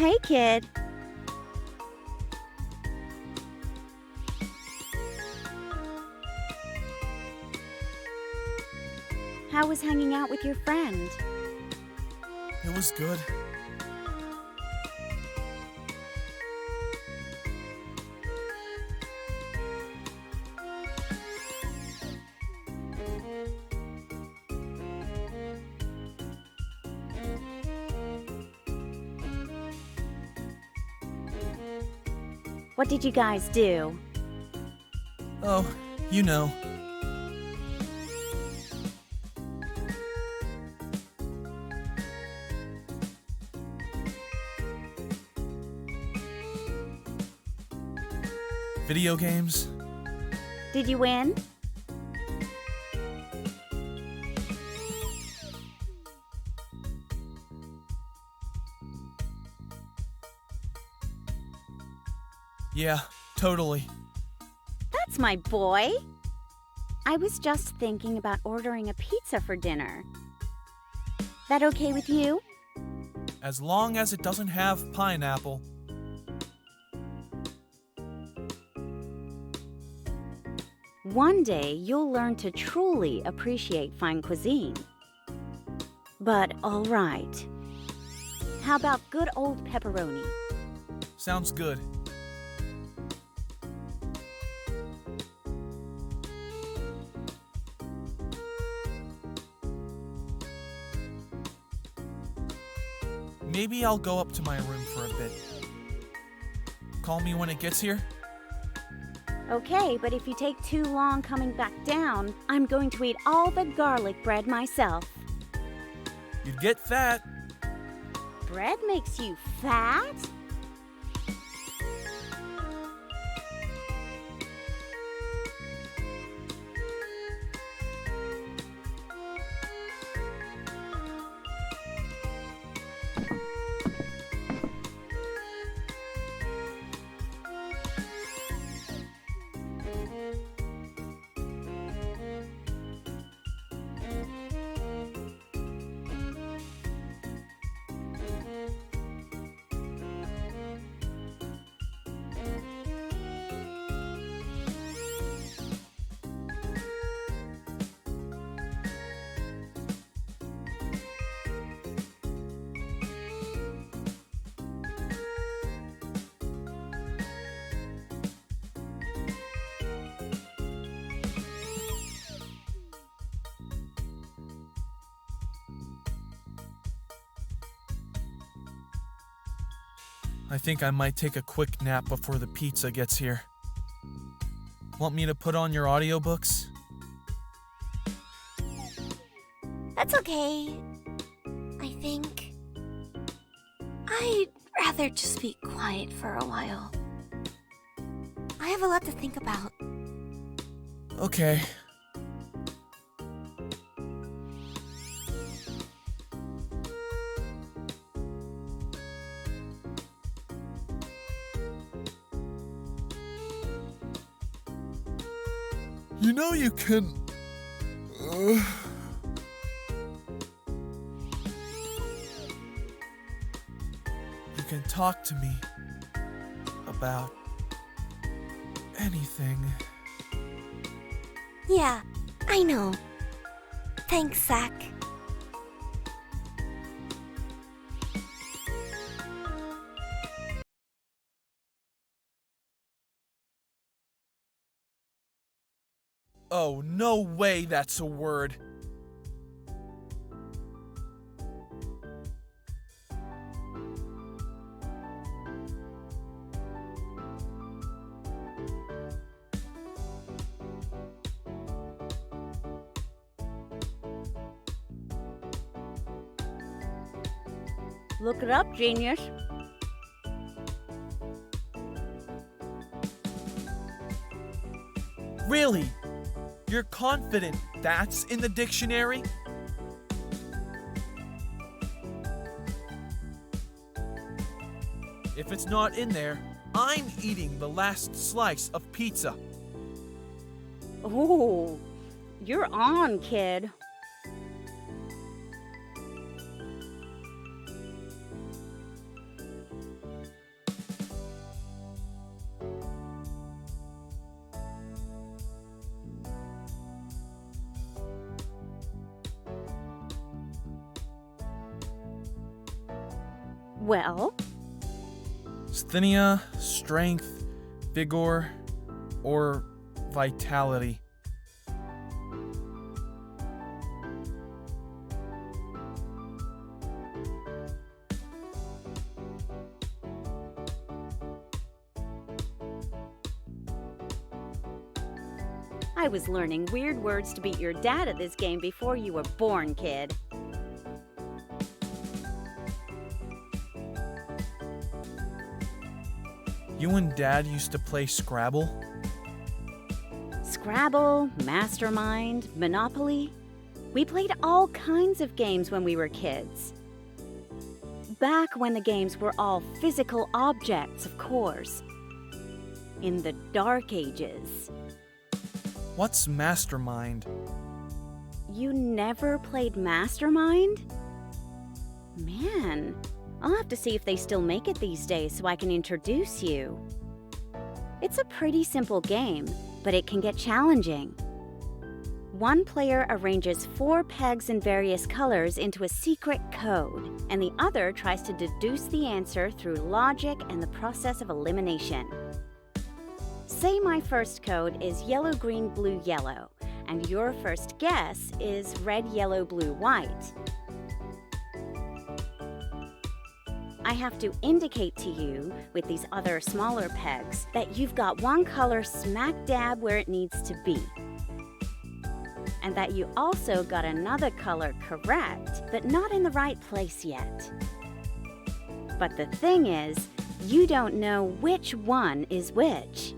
Hey, kid. How was hanging out with your friend? It was good. What did you guys do? Oh, you know. Video games? Did you win? Yeah, totally. That's my boy. I was just thinking about ordering a pizza for dinner. That okay with you? As long as it doesn't have pineapple. One day, you'll learn to truly appreciate fine cuisine. But all right. How about good old pepperoni? Sounds good. Maybe I'll go up to my room for a bit. Call me when it gets here? Okay, but if you take too long coming back down, I'm going to eat all the garlic bread myself. You'd get fat. Bread makes you fat? I think I might take a quick nap before the pizza gets here. Want me to put on your audiobooks? That's okay. I think I'd rather just be quiet for a while. I have a lot to think about. Okay. You know you can... You can talk to me about anything. Yeah, I know. Thanks, Zach. Oh, no way that's a word. Look it up, genius. Really? You're confident that's in the dictionary? If it's not in there, I'm eating the last slice of pizza. Oh, you're on, kid. Well, Asthenia, strength, vigor, or vitality. I was learning weird words to beat your dad at this game before you were born, kid. You and Dad used to play Scrabble? Scrabble, Mastermind, Monopoly. We played all kinds of games when we were kids. Back when the games were all physical objects, of course. In the Dark Ages. What's Mastermind? You never played Mastermind? Man, I'll have to see if they still make it these days so I can introduce you. It's a pretty simple game, but it can get challenging. One player arranges 4 pegs in various colors into a secret code, and the other tries to deduce the answer through logic and the process of elimination. Say my first code is yellow, green, blue, yellow, and your first guess is red, yellow, blue, white. I have to indicate to you, with these other smaller pegs, that you've got one color smack dab where it needs to be. And that you also got another color correct, but not in the right place yet. But the thing is, you don't know which one is which.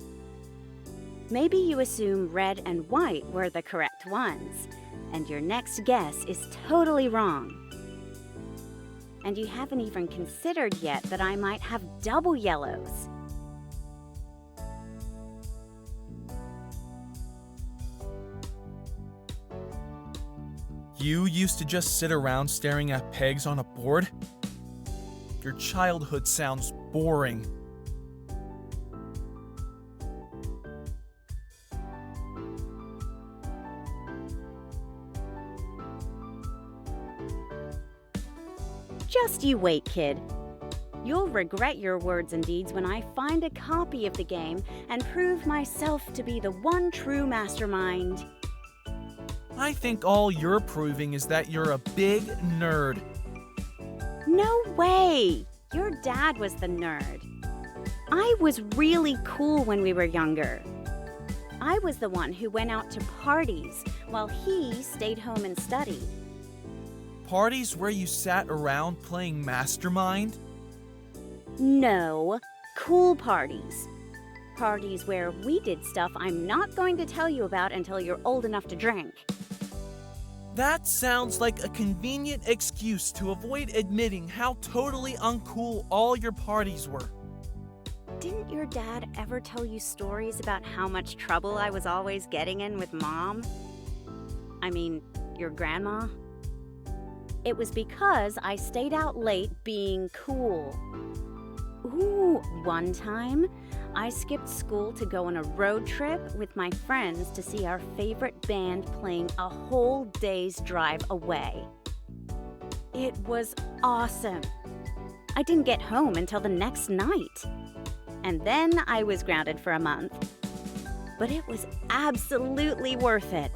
Maybe you assume red and white were the correct ones, and your next guess is totally wrong. And you haven't even considered yet that I might have double yellows. You used to just sit around staring at pegs on a board? Your childhood sounds boring. Just you wait, kid. You'll regret your words and deeds when I find a copy of the game and prove myself to be the one true mastermind. I think all you're proving is that you're a big nerd. No way! Your dad was the nerd. I was really cool when we were younger. I was the one who went out to parties while he stayed home and studied. Parties where you sat around playing Mastermind? No, cool parties. Parties where we did stuff I'm not going to tell you about until you're old enough to drink. That sounds like a convenient excuse to avoid admitting how totally uncool all your parties were. Didn't your dad ever tell you stories about how much trouble I was always getting in with Mom? I mean, your grandma? It was because I stayed out late being cool. Ooh, one time, I skipped school to go on a road trip with my friends to see our favorite band playing a whole day's drive away. It was awesome. I didn't get home until the next night. And then I was grounded for a month. But it was absolutely worth it.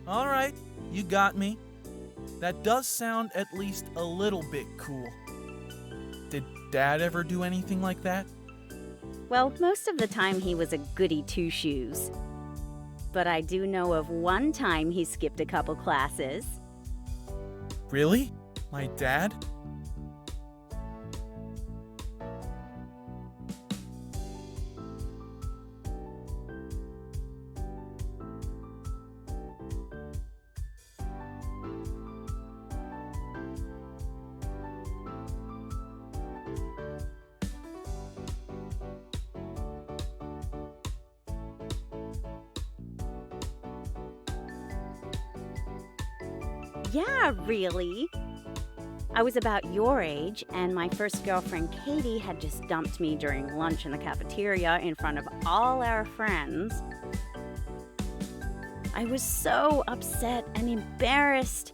All right, you got me. That does sound at least a little bit cool. Did Dad ever do anything like that? Well, most of the time he was a goody two-shoes. But I do know of one time he skipped a couple classes. Really? My dad? Yeah, really. I was about your age, and my first girlfriend, Katie, had just dumped me during lunch in the cafeteria in front of all our friends. I was so upset and embarrassed.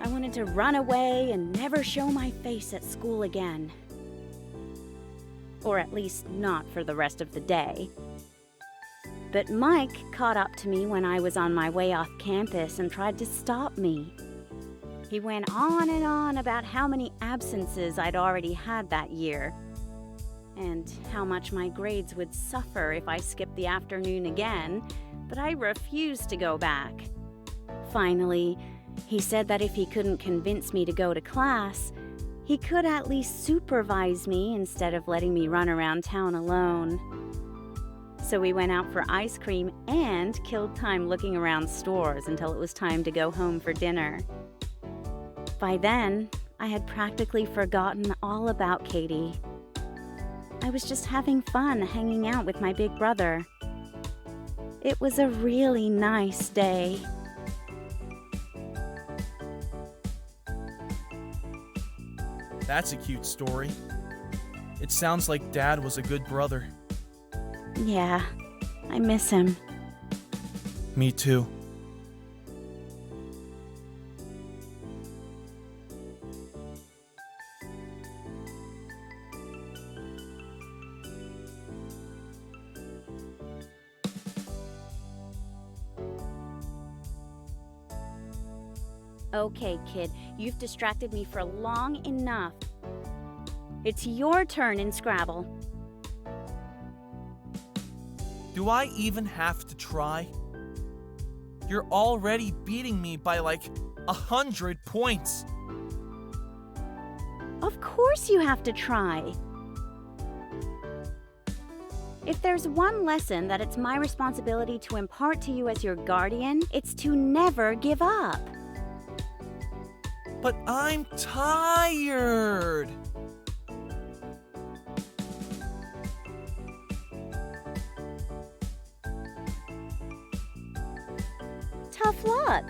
I wanted to run away and never show my face at school again. Or at least not for the rest of the day. But Mike caught up to me when I was on my way off campus and tried to stop me. He went on and on about how many absences I'd already had that year, and how much my grades would suffer if I skipped the afternoon again, but I refused to go back. Finally, he said that if he couldn't convince me to go to class, he could at least supervise me instead of letting me run around town alone. So we went out for ice cream and killed time looking around stores until it was time to go home for dinner. By then, I had practically forgotten all about Katie. I was just having fun hanging out with my big brother. It was a really nice day. That's a cute story. It sounds like Dad was a good brother. Yeah, I miss him. Me too. Okay, kid, you've distracted me for long enough. It's your turn in Scrabble. Do I even have to try? You're already beating me by like 100 points. Of course you have to try. If there's one lesson that it's my responsibility to impart to you as your guardian, it's to never give up. But I'm tired. Tough luck.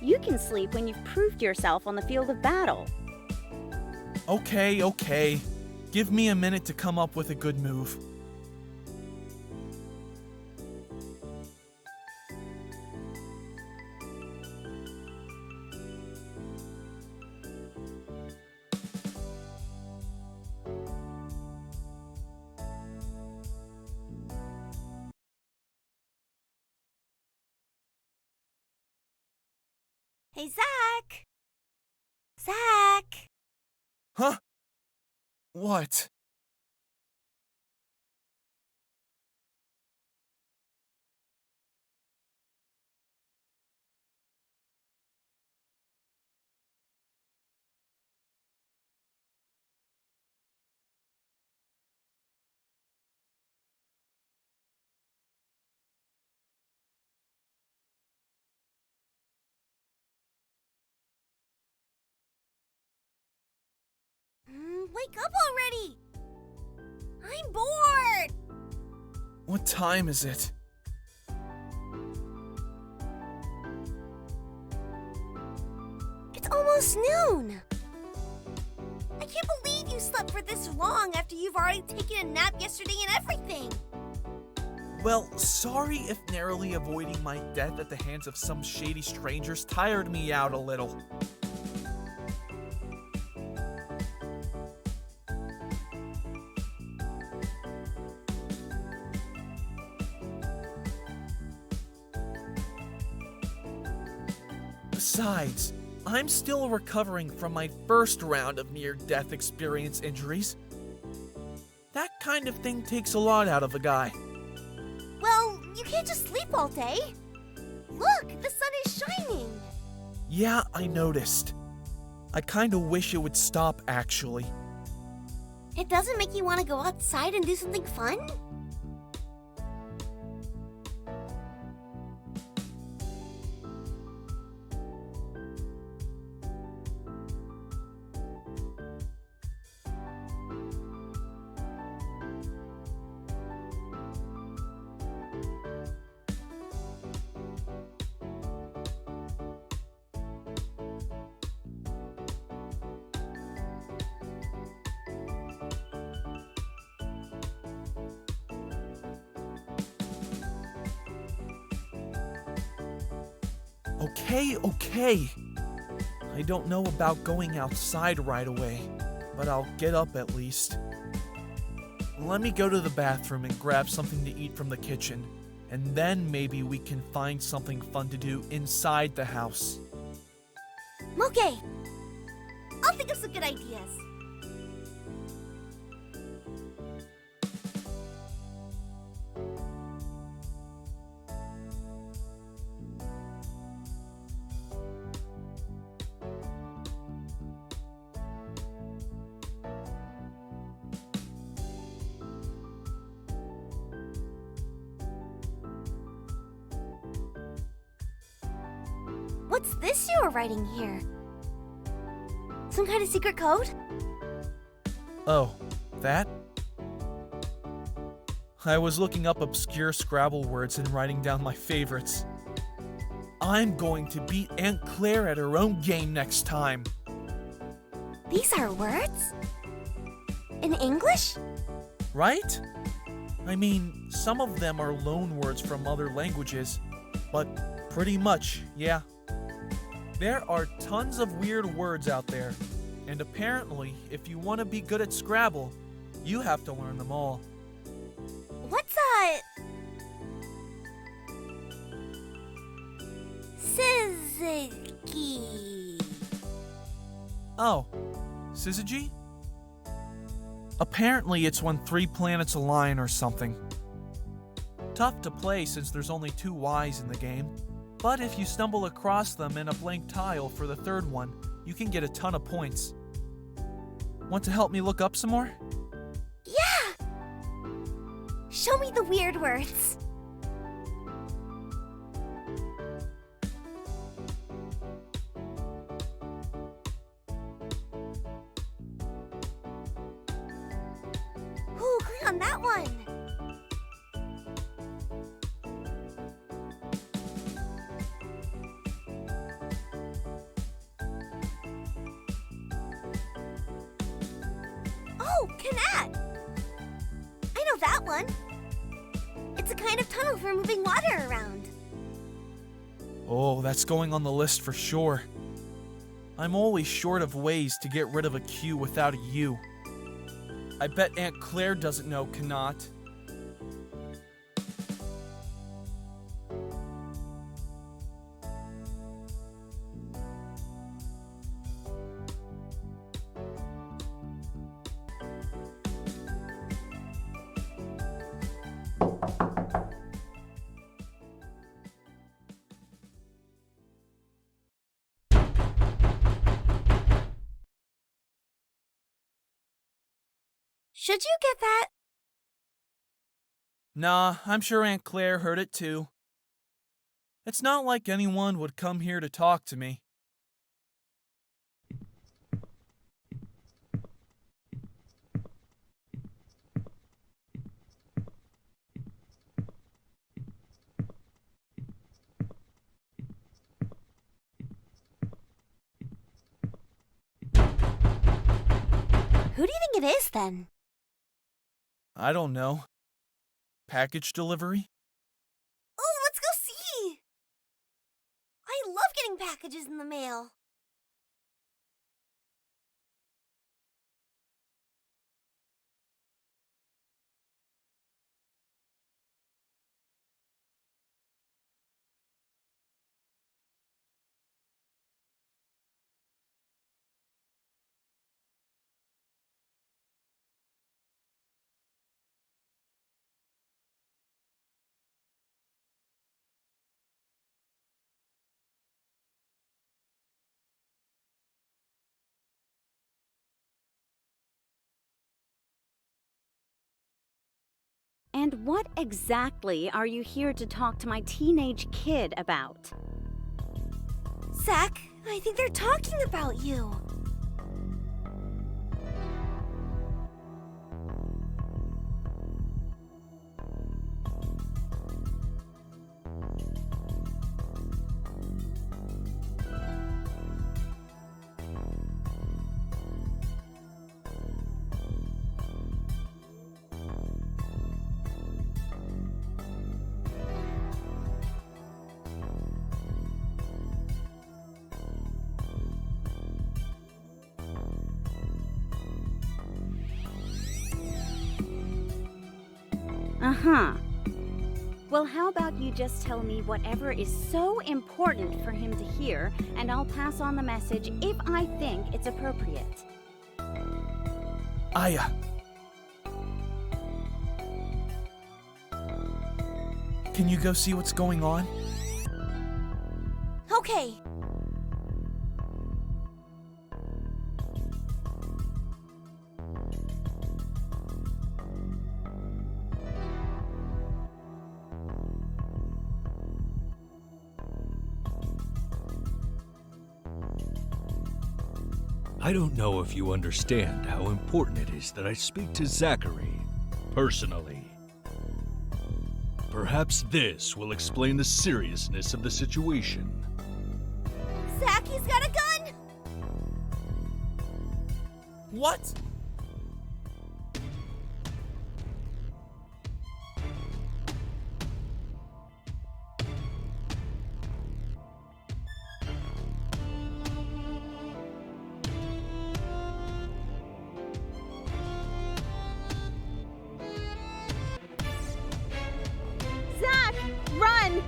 You can sleep when you've proved yourself on the field of battle. Okay. Give me a minute to come up with a good move. Hey, Zach! Zach! Huh? What? Wake up already! I'm bored! What time is it? It's almost noon! I can't believe you slept for this long after you've already taken a nap yesterday and everything! Well, sorry if narrowly avoiding my death at the hands of some shady strangers tired me out a little. Besides, I'm still recovering from my first round of near-death experience injuries. That kind of thing takes a lot out of a guy. Well, you can't just sleep all day. Look, the sun is shining. Yeah, I noticed. I kinda wish it would stop, actually. It doesn't make you want to go outside and do something fun? Okay. I don't know about going outside right away, but I'll get up at least. Let me go to the bathroom and grab something to eat from the kitchen, and then maybe we can find something fun to do inside the house. Okay. I'll think of some good ideas. What's this you were writing here? Some kind of secret code? Oh, that? I was looking up obscure Scrabble words and writing down my favorites. I'm going to beat Aunt Claire at her own game next time. These are words? In English? Right? I mean, some of them are loan words from other languages, but pretty much, yeah. There are tons of weird words out there, and apparently, if you want to be good at Scrabble, you have to learn them all. What's a... Syzygy? Oh, syzygy? Apparently it's when 3 planets align or something. Tough to play since there's only 2 Ys in the game, but if you stumble across them in a blank tile for the 3rd one, you can get a ton of points. Want to help me look up some more? Yeah! Show me the weird words. Ooh, click on that one. Oh, canat! I know that one. It's a kind of tunnel for moving water around. Oh, that's going on the list for sure. I'm always short of ways to get rid of a Q without a U. I bet Aunt Claire doesn't know cannot. Should you get that? Nah, I'm sure Aunt Claire heard it too. It's not like anyone would come here to talk to me. Who do you think it is then? I don't know. Package delivery? Oh, let's go see! I love getting packages in the mail. And what exactly are you here to talk to my teenage kid about? Zach, I think they're talking about you. Huh. Well, how about you just tell me whatever is so important for him to hear, and I'll pass on the message if I think it's appropriate. Aya. Can you go see what's going on? Okay. I don't know if you understand how important it is that I speak to Zachary personally. Perhaps this will explain the seriousness of the situation. Zach, he's got a gun! What? Zach, run!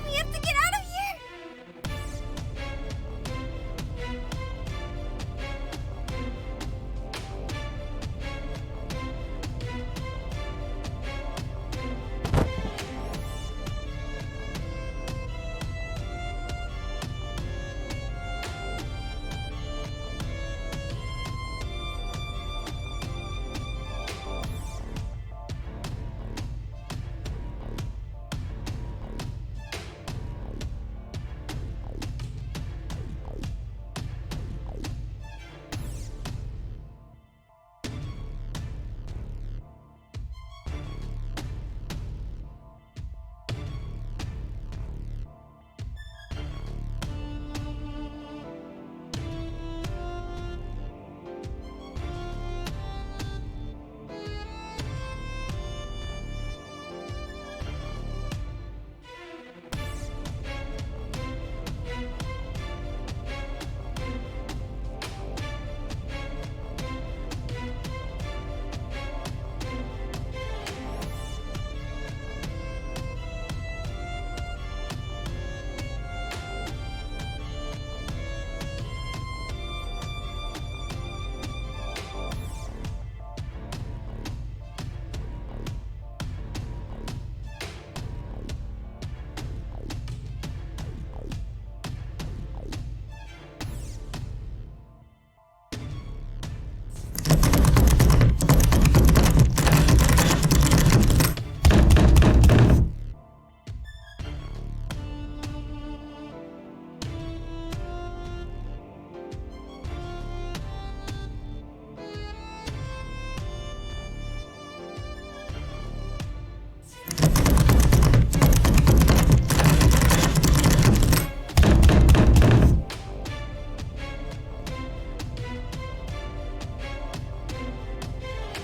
We have to get out of here!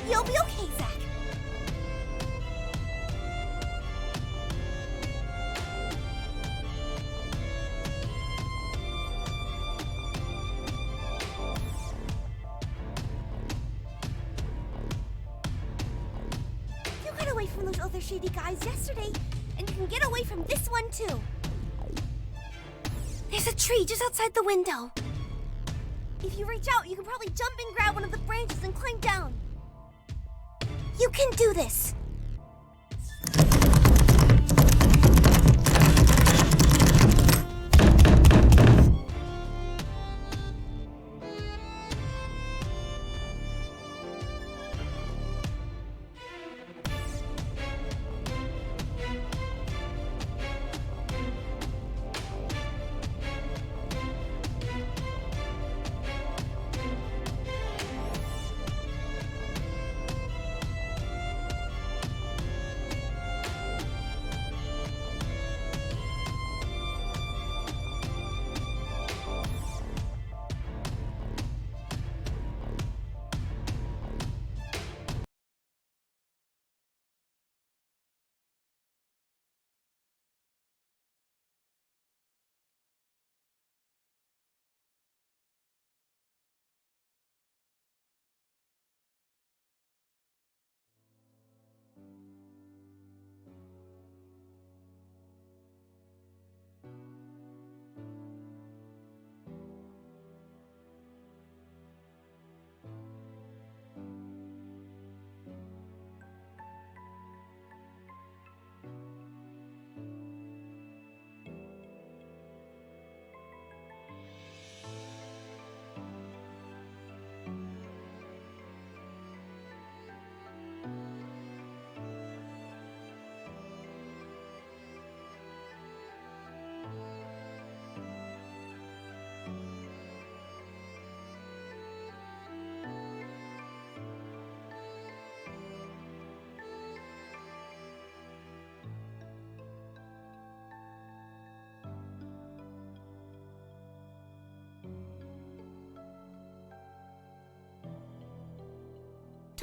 You'll be okay, Zach. You got away from those other shady guys yesterday, and you can get away from this one too. There's a tree just outside the window. If you reach out, you can probably jump and grab one of the branches and climb down. You can do this.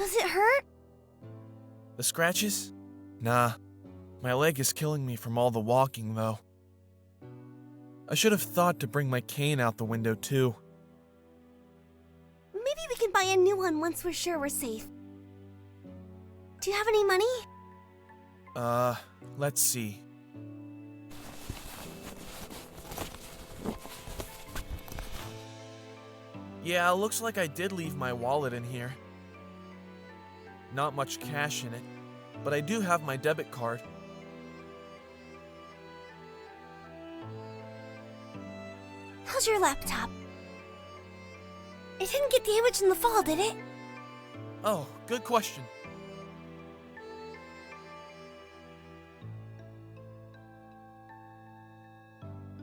Does it hurt? The scratches? Nah. My leg is killing me from all the walking, though. I should have thought to bring my cane out the window, too. Maybe we can buy a new one once we're sure we're safe. Do you have any money? Let's see. Yeah, looks like I did leave my wallet in here. Not much cash in it, but I do have my debit card. How's your laptop? It didn't get damaged in the fall, did it? Oh, good question.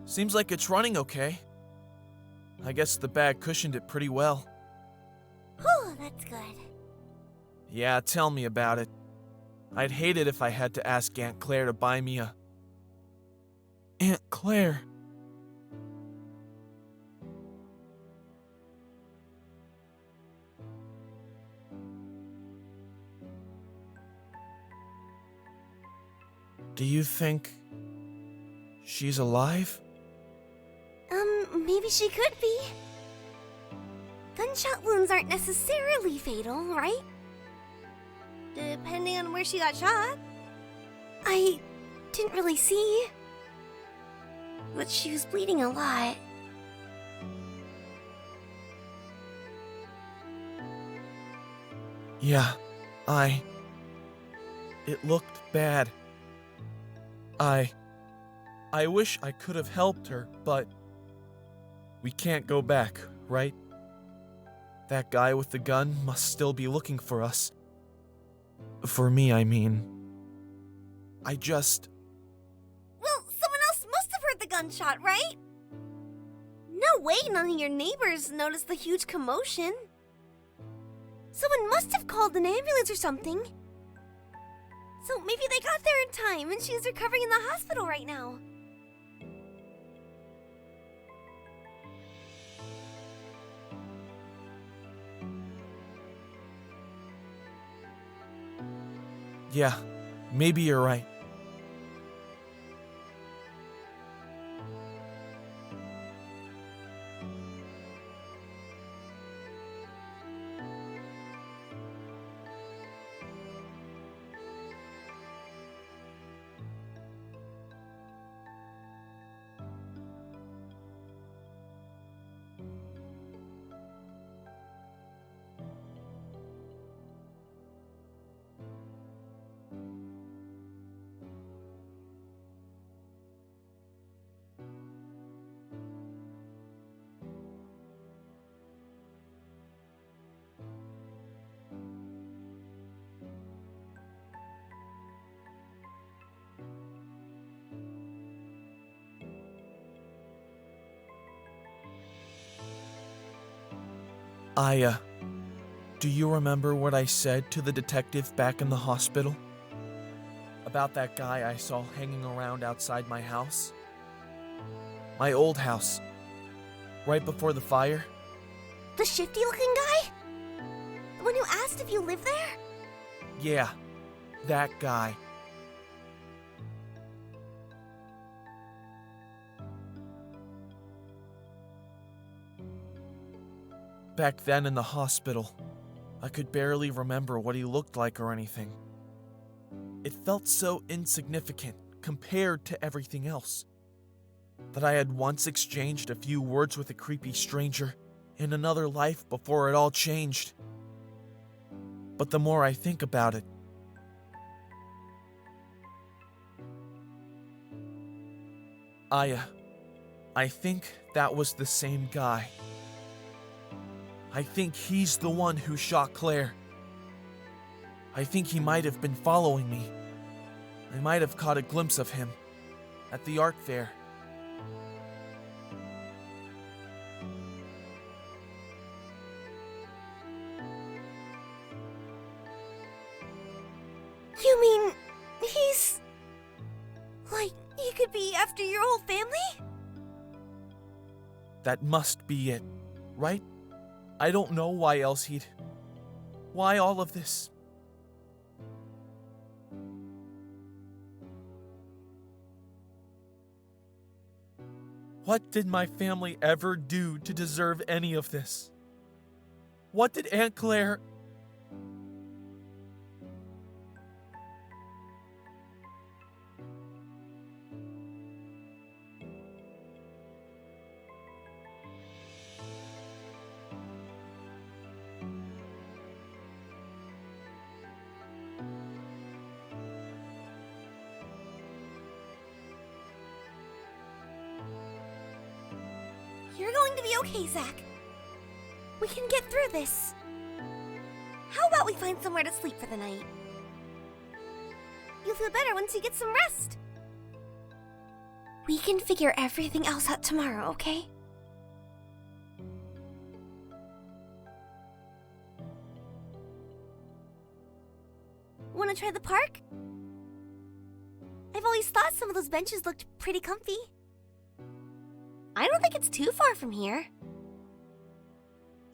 Seems like it's running okay. I guess the bag cushioned it pretty well. Whew, that's good. Yeah, tell me about it. I'd hate it if I had to ask Aunt Claire to buy me a... Aunt Claire. Do you think she's alive? Maybe she could be. Gunshot wounds aren't necessarily fatal, right? Depending on where she got shot. I didn't really see. But she was bleeding a lot. Yeah, It looked bad. I wish I could have helped her, but we can't go back, right? That guy with the gun must still be looking for us. For me, I mean. Well, someone else must have heard the gunshot, right? No way none of your neighbors noticed the huge commotion. Someone must have called an ambulance or something. So maybe they got there in time and she's recovering in the hospital right now. Yeah, maybe you're right. Do you remember what I said to the detective back in the hospital? About that guy I saw hanging around outside my house? My old house. Right before the fire? The shifty-looking guy? The one who asked if you live there? Yeah, that guy. Back then in the hospital, I could barely remember what he looked like or anything. It felt so insignificant compared to everything else, that I had once exchanged a few words with a creepy stranger in another life before it all changed. But the more I think about it, I think that was the same guy. I think he's the one who shot Claire. I think he might have been following me. I might have caught a glimpse of him at the art fair. You mean he's... like, he could be after your whole family? That must be it, right? I don't know why else Why all of this? What did my family ever do to deserve any of this? What did Aunt Claire... You're going to be okay, Zach. We can get through this. How about we find somewhere to sleep for the night? You'll feel better once you get some rest. We can figure everything else out tomorrow, okay? Want to try the park? I've always thought some of those benches looked pretty comfy. I don't think it's too far from here.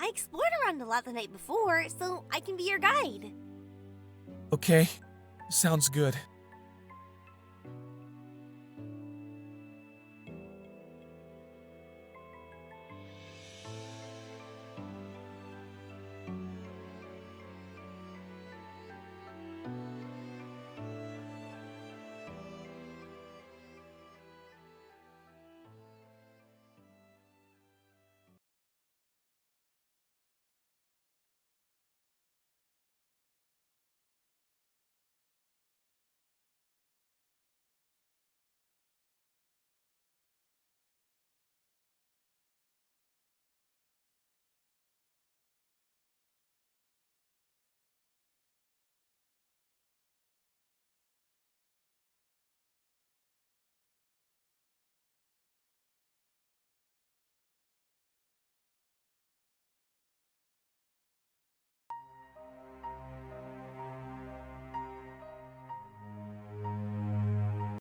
I explored around a lot the night before, so I can be your guide. Okay, sounds good.